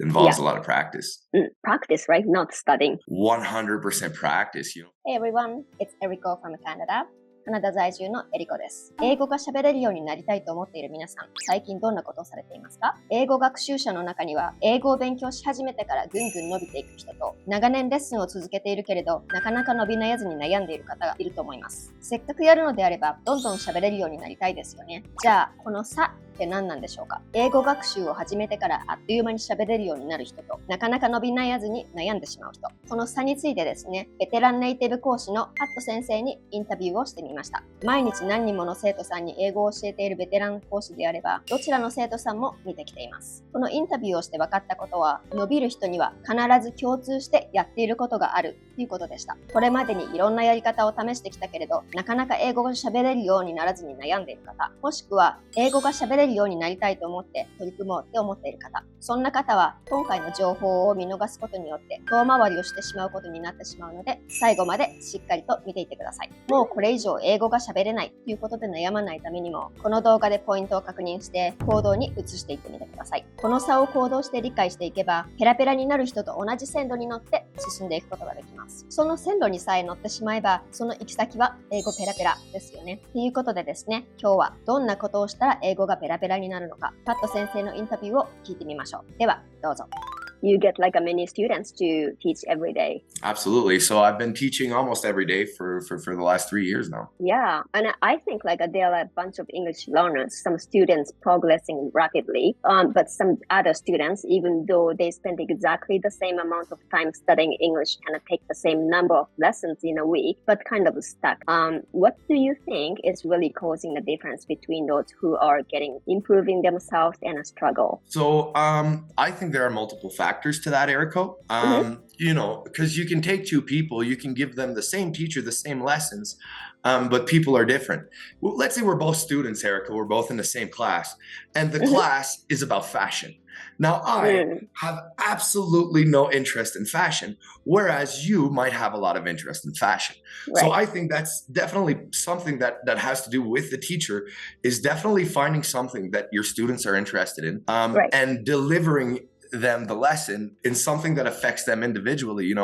involves a lot of practice. Practice, right? Not studying. 100% practice, Hey everyone, it's Erico from Canada. カナダ在住のエリコです。英語が喋れるようになりたいと思っている皆さん、最近どんなことをされていますか？英語学習者の中には、英語を勉強し始めてからぐんぐん伸びていく人と、長年レッスンを続けているけれど、なかなか伸び悩ずに悩んでいる方がいると思います。せっかくやるのであれば、どんどん喋れるようになりたいですよね。じゃあ、この差って何なんでしょうか？英語学習を始めてからあっという間に喋れるようになる人と、なかなか伸び悩ずに悩んでしまう人。この差についてですね、ベテランネイティブ講師のPat先生にインタビューをしてみました。毎日何人もの生徒さんに英語を教えているベテラン講師であれば、どちらの生徒さんも見てきています。このインタビューをして分かったことは、伸びる人には必ず共通してやっていることがあるということでした。これまでにいろんなやり方を試してきたけれど、なかなか英語が喋れるようにならずに悩んでいる方、もしくは英語が喋れるようになりたいと思って取り組もうって思っている方、そんな方は今回の情報を見逃すことによって遠回りをしてしまうことになってしまうので、最後までしっかりと見ていてください。もうこれ以上英語が喋れないということで悩まないためにも、この動画でポイントを確認して行動に移していってみてください。この差を行動して理解していけば、ペラペラになる人と同じ線路に乗って進んでいくことができます。その線路にさえ乗ってしまえば、その行き先は英語ペラペラですよね。ということでですね、今日はどんなことをしたら英語がペラペラになるのか、パット先生のインタビューを聞いてみましょう。では、どうぞ。You get like many students to teach every day. Absolutely. So I've been teaching almost every day for the last 3 years now. Yeah, and I think there are a bunch of English learners, some students progressing rapidly, but some other students, even though they spend exactly the same amount of time studying English and take the same number of lessons in a week, but kind of stuck. What do you think is really causing the difference between those who are improving themselves and a struggle? So I think there are multiple factors to that, Erico. Because you can take two people, you can give them the same teacher, the same lessons, but people are different. Well, let's say we're both students, Erica. We're both in the same class, and the class is about fashion. Now, I have absolutely no interest in fashion, whereas you might have a lot of interest in fashion. Right. So I think that's definitely something that has to do with the teacher, is definitely finding something that your students are interested in, and delivering them the lesson in something that affects them individually,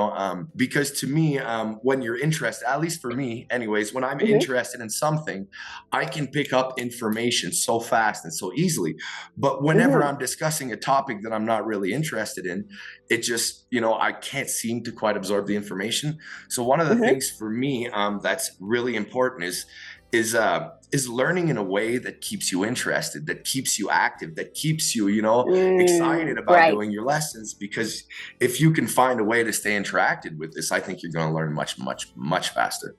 because to me, when you're interested, at least for me anyways, when I'm interested in something, I can pick up information so fast and so easily. But whenever I'm discussing a topic that I'm not really interested in, it just, I can't seem to quite absorb the information. So one of the things for me that's really important is learning in a way that keeps you interested, that keeps you active, that keeps you, excited about doing your lessons. Because if you can find a way to stay interacted with this, I think you're going to learn much, much, much faster.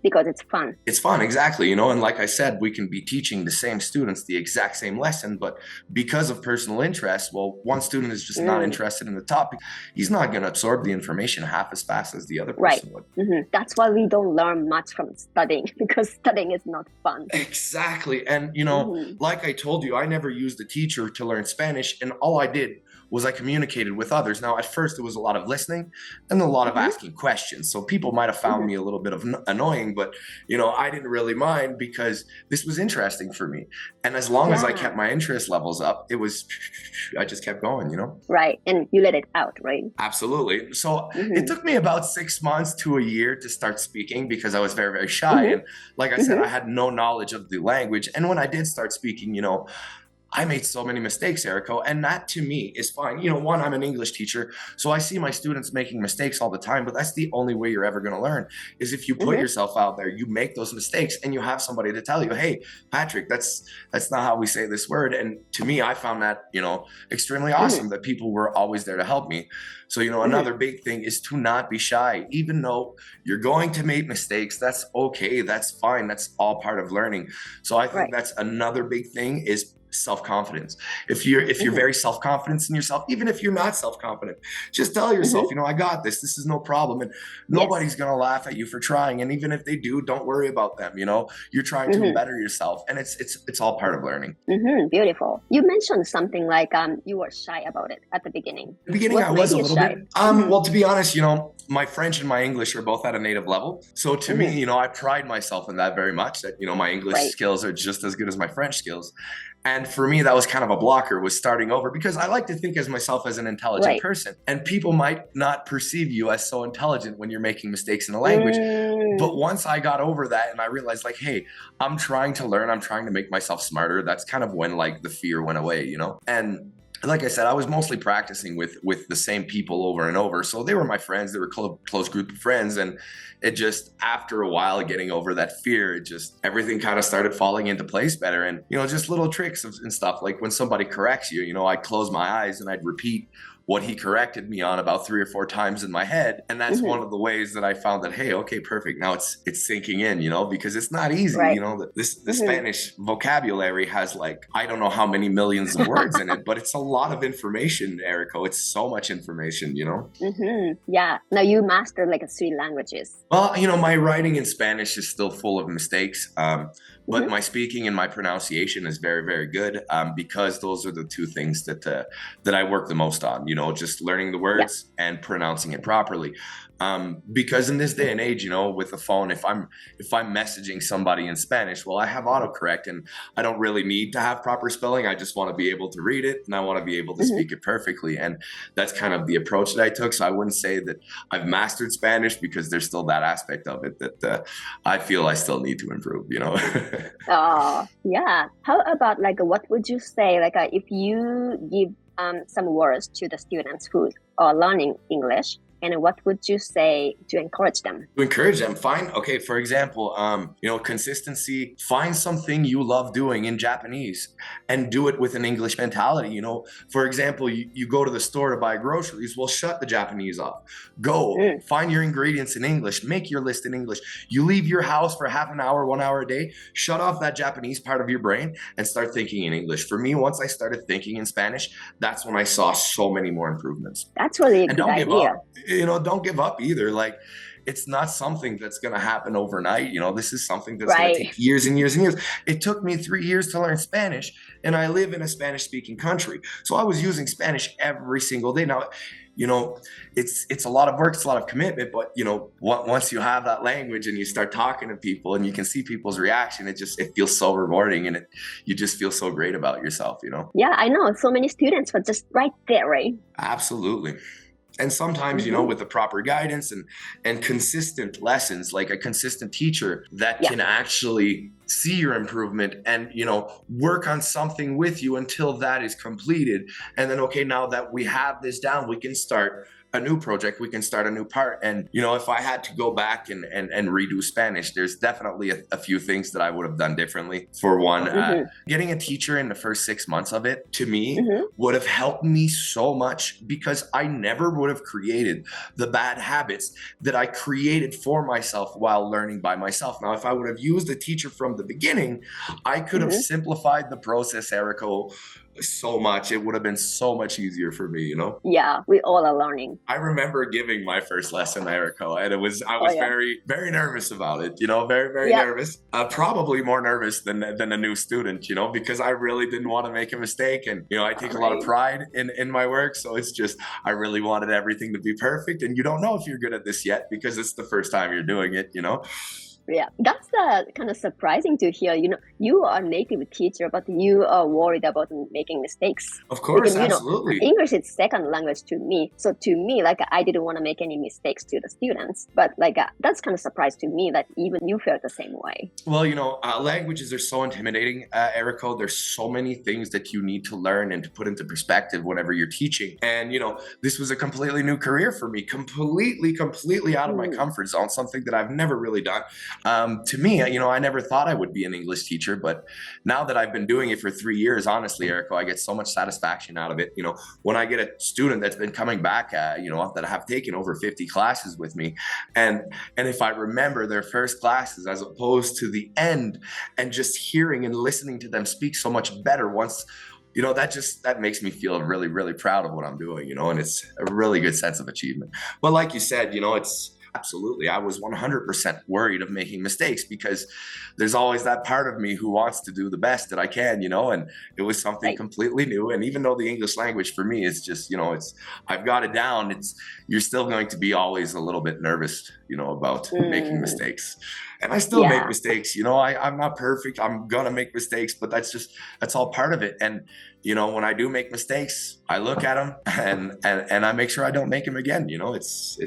Because it's fun. It's fun, exactly. And like I said, we can be teaching the same students the exact same lesson, but because of personal interest, well, one student is just not interested in the topic. He's not going to absorb the information half as fast as the other person would. That's why we don't learn much from studying, because studying is not fun. Exactly. And, like I told you, I never used a teacher to learn Spanish, and all I did was I communicated with others. Now, at first, it was a lot of listening and a lot of asking questions. So people might have found me a little bit of annoying, but, I didn't really mind because this was interesting for me. And as long as I kept my interest levels up, I just kept going, Right. And you let it out, right? Absolutely. So it took me about 6 months to a year to start speaking because I was very, very shy. And like I said, I had no knowledge of the language. And when I did start speaking, I made so many mistakes, Erico, and that to me is fine. One, I'm an English teacher, so I see my students making mistakes all the time, but that's the only way you're ever going to learn is if you put yourself out there, you make those mistakes and you have somebody to tell you, hey, Patrick, that's not how we say this word. And to me, I found that, extremely awesome that people were always there to help me. So, another big thing is to not be shy. Even though you're going to make mistakes, that's okay. That's fine. That's all part of learning. So I think that's another big thing is self-confidence. If you're very self-confident in yourself, even if you're not self-confident, just tell yourself, I got this. This is no problem. And nobody's going to laugh at you for trying. And even if they do, don't worry about them. You're trying to better yourself. And it's all part of learning. Beautiful. You mentioned something like you were shy about it at the beginning. At the beginning, I was a little bit. Well, to be honest, my French and my English are both at a native level. So to me, I pride myself in that very much, that, my English skills are just as good as my French skills. And for me, that was kind of a blocker, was starting over, because I like to think as myself as an intelligent person, and people might not perceive you as so intelligent when you're making mistakes in a language. But once I got over that and I realized, like, hey, I'm trying to learn, I'm trying to make myself smarter, that's kind of when like the fear went away, you know? And like I said, I was mostly practicing with the same people over and over. So they were my friends, they were a close group of friends. And it just, after a while, getting over that fear, it just, everything kind of started falling into place better. And, you know, just little tricks and stuff, like when somebody corrects you, you know, I'd close my eyes and I'd repeat what he corrected me on about 3 or 4 times in my head. And that's one of the ways that I found that, hey, okay, perfect. Now it's sinking in, you know, because it's not easy, you know, the Spanish vocabulary has like, I don't know how many millions of words in it, but it's a lot of information, Erico. It's so much information, you know? Yeah. Now you master like 3 languages. Well, you know, my writing in Spanish is still full of mistakes. But my speaking and my pronunciation is very, very good, because those are the 2 things that I work the most on, you know, just learning the words and pronouncing it properly. Because in this day and age, you know, with the phone, if I'm messaging somebody in Spanish, well, I have autocorrect and I don't really need to have proper spelling. I just want to be able to read it and I want to be able to speak it perfectly. And that's kind of the approach that I took. So I wouldn't say that I've mastered Spanish, because there's still that aspect of it that I feel I still need to improve, you know? Oh, yeah. How about like, what would you say, like if you give some words to the students who are learning English, and what would you say to encourage them? To encourage them, okay, for example, you know, consistency, find something you love doing in Japanese and do it with an English mentality. You know, for example, you go to the store to buy groceries, well, shut the Japanese off. Go find your ingredients in English, make your list in English. You leave your house for half an hour, 1 hour a day, shut off that Japanese part of your brain and start thinking in English. For me, once I started thinking in Spanish, that's when I saw so many more improvements. That's really a good idea. Give up. You know, don't give up either. Like, it's not something that's going to happen overnight. You know, this is something that's going to take years and years and years. It took me 3 years to learn Spanish, and I live in a Spanish speaking country. So I was using Spanish every single day. Now, you know, it's a lot of work, it's a lot of commitment, but you know, once you have that language and you start talking to people and you can see people's reaction, it feels so rewarding, and you just feel so great about yourself, you know? Yeah, I know. So many students were just right there, right? Absolutely. And sometimes, you know, with the proper guidance and consistent lessons, like a consistent teacher that can actually see your improvement and, you know, work on something with you until that is completed. And then, okay, now that we have this down, we can start a new project, we can start a new part. And, you know, if I had to go back and redo Spanish, there's definitely a few things that I would have done differently. For one, getting a teacher in the first 6 months of it, to me, would have helped me so much, because I never would have created the bad habits that I created for myself while learning by myself. Now, if I would have used a teacher from the beginning, I could have simplified the process, Erico, so much. It would have been so much easier for me, you know? Yeah, we all are learning. I remember giving my first lesson, Erico, and I was very, very nervous about it, you know, very, very nervous. Probably more nervous than a new student, you know, because I really didn't want to make a mistake. And, you know, I take a lot of pride in my work. So it's just, I really wanted everything to be perfect. And you don't know if you're good at this yet, because it's the first time you're doing it, you know? Yeah, that's kind of surprising to hear. You know, you are a native teacher, but you are worried about making mistakes. Of course, because, absolutely. You know, English is second language to me. So to me, like, I didn't want to make any mistakes to the students. But like, that's kind of surprise to me that even you felt the same way. Well, you know, languages are so intimidating, Erico. There's so many things that you need to learn and to put into perspective whenever you're teaching. And, you know, this was a completely new career for me, completely out of my comfort zone, something that I've never really done. To me, you know, I never thought I would be an English teacher, but now that I've been doing it for 3 years, honestly, Erico, I get so much satisfaction out of it. You know, when I get a student that's been coming back, you know, that have taken over 50 classes with me, and if I remember their first classes as opposed to the end, and just hearing and listening to them speak so much better once, you know, that makes me feel really, really proud of what I'm doing, you know, and it's a really good sense of achievement. But like you said, you know, absolutely, I was 100% worried of making mistakes, because there's always that part of me who wants to do the best that I can, you know, and it was something completely new. And even though the English language for me is just, you know, I've got it down, you're still going to be always a little bit nervous, you know, about making mistakes. And I still Yeah. make mistakes. I'm not perfect. I'm gonna make mistakes, but that's all part of it. And when I do make mistakes, I look at them and I make sure I don't make them again. It's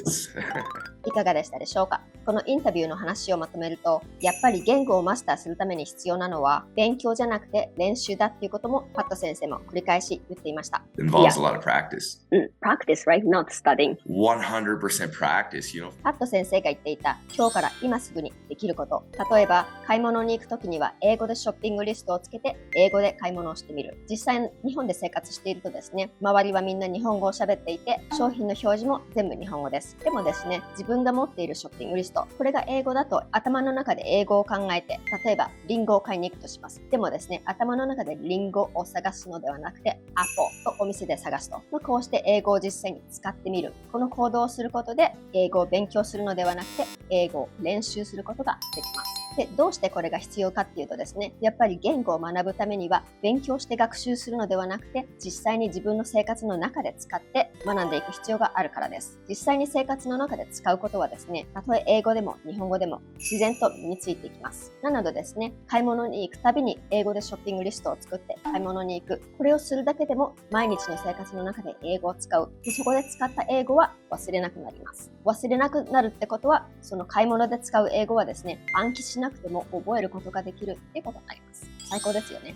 いかがでしたでしょうか。このインタビューの話をまとめると、やっぱり言語をマスターするために必要なのは勉強じゃなくて練習だっていうこともパット先生も繰り返し言っていました。involves a lot of practice. Practice, right? Not studying. 100% practice. パット先生が言っていた今日から今すぐにできること。例えば買い物に行くときには英語でショッピングリストをつけて英語で買い物をしてみる。実際日本で生活しているとですね、周りはみんな日本語を喋っていて商品の表示も全部日本語です。でもですね、自分が持っているショッピングリスト、これが英語だと頭の中で英語を考えて、例えばリンゴを買いに行くとします。でもですね、頭の中でリンゴを探すのではなくてアポとお店で探すと、こうして英語を実際に使ってみる。この行動をすることで英語を勉強するのではなくて英語を練習することができます。で、どうしてこれが必要かっていうとですね、やっぱり言語を学ぶためには勉強して学習するのではなくて、実際に自分の生活の中で使って学んでいく必要があるからです。実際に生活の中で使うことはですね、たとえ英語でも日本語でも自然と身についていきます。なのでですね、買い物に行くたびに英語でショッピングリストを作って買い物に行く。これをするだけでも毎日の生活の中で英語を使う。で、そこで使った英語は忘れなくなります。忘れなくなるってことは、その買い物で使う英語はですね、暗記しなくても覚えることができるってことになります。最高ですよね。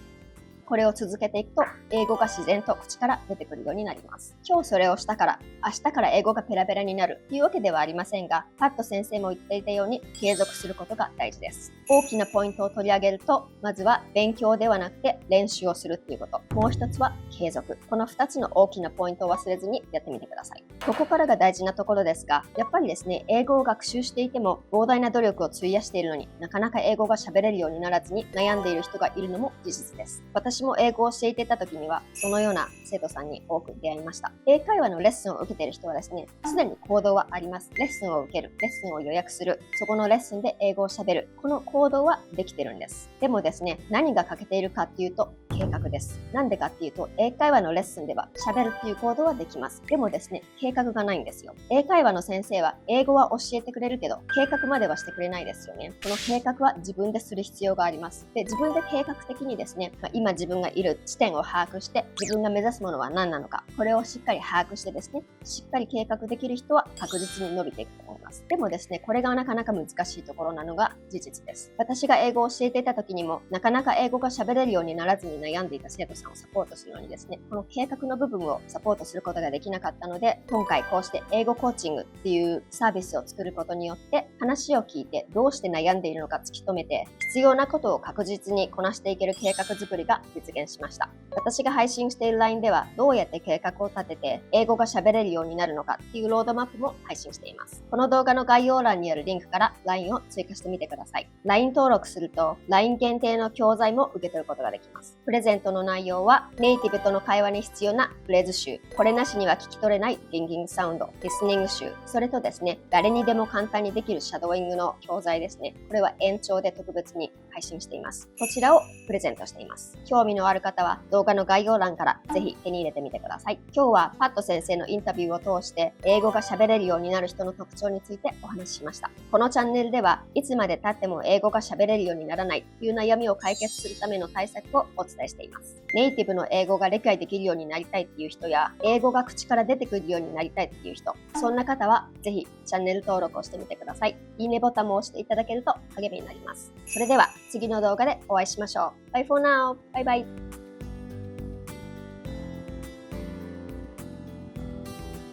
これを続けていくと英語が自然と口から出てくるようになります。今日それをしたから明日から英語がペラペラになるというわけではありませんが、パット先生も言っていたように継続することが大事です。大きなポイントを取り上げると、まずは勉強ではなくて練習をするっていうこと。もう一つは継続。この2つの大きなポイントを忘れずにやってみてください。ここからが大事なところですが、やっぱりですね、英語を学習していても膨大な努力を費やしているのになかなか英語が喋れるようにならずに悩んでいる人がいるのも事実です。私も英語を教えていた時にはそのような生徒さんに多く出会いました。英会話のレッスンを受けている人はですね、すでに行動はあります。レッスンを受ける、レッスンを予約する、そこのレッスンで英語を喋る、この行動はできてるんです。でもですね、何が欠けているかっていうと計画です。なんでかっていうと、英会話のレッスンでは喋るっていう行動はできます。でもですね、計画がないんですよ。英会話の先生は英語は教えてくれるけど、計画まではしてくれないですよね。この計画は自分でする必要があります。で、自分で計画的にですね、今自分がいる地点を把握して、自分が目指すものは何なのか、これをしっかり把握してですね、しっかり計画できる人は確実に伸びていくと思います。でもですね、これがなかなか難しいところなのが事実です。私が英語を教えていた時にも、なかなか英語が喋れるようにならずに悩んでいた生徒さんをサポートするのにですね、この計画の部分をサポートすることができなかったので、今回こうして英語コーチングっていうサービスを作ることによって、話を聞いてどうして悩んでいるのか突き止めて、必要なことを確実にこなしていける計画作りが実現しました。私が配信している LINE では、どうやって計画を立てて英語が喋れるようになるのかっていうロードマップも配信しています。この動画の概要欄にあるリンクから LINE を追加してみてください。LINE 登録すると LINE 限定の教材も受け取ることができます。プレゼントの内容はネイティブとの会話に必要なフレーズ集、これなしには聞き取れないリンギングサウンド、リスニング集、それとですね、誰にでも簡単にできるシャドーイングの教材ですね。これは延長で特別に配信しています。こちらをプレゼントしています。興味のある方は動画の概要欄からぜひ手に入れてみてください。今日はパット先生のインタビューを通して英語が喋れるようになる人の特徴についてお話ししました。このチャンネルではいつまで経っても英語が喋れるようにならないという悩みを解決するための対策をお伝えしています。ネイティブの英語が理解できるようになりたいっていう人や、英語が口から出てくるようになりたいっていう人、そんな方はぜひチャンネル登録をしてみてください。いいねボタンも押していただけると励みになります。それでは次の動画でお会いしましょう。Bye for now! バイバイ。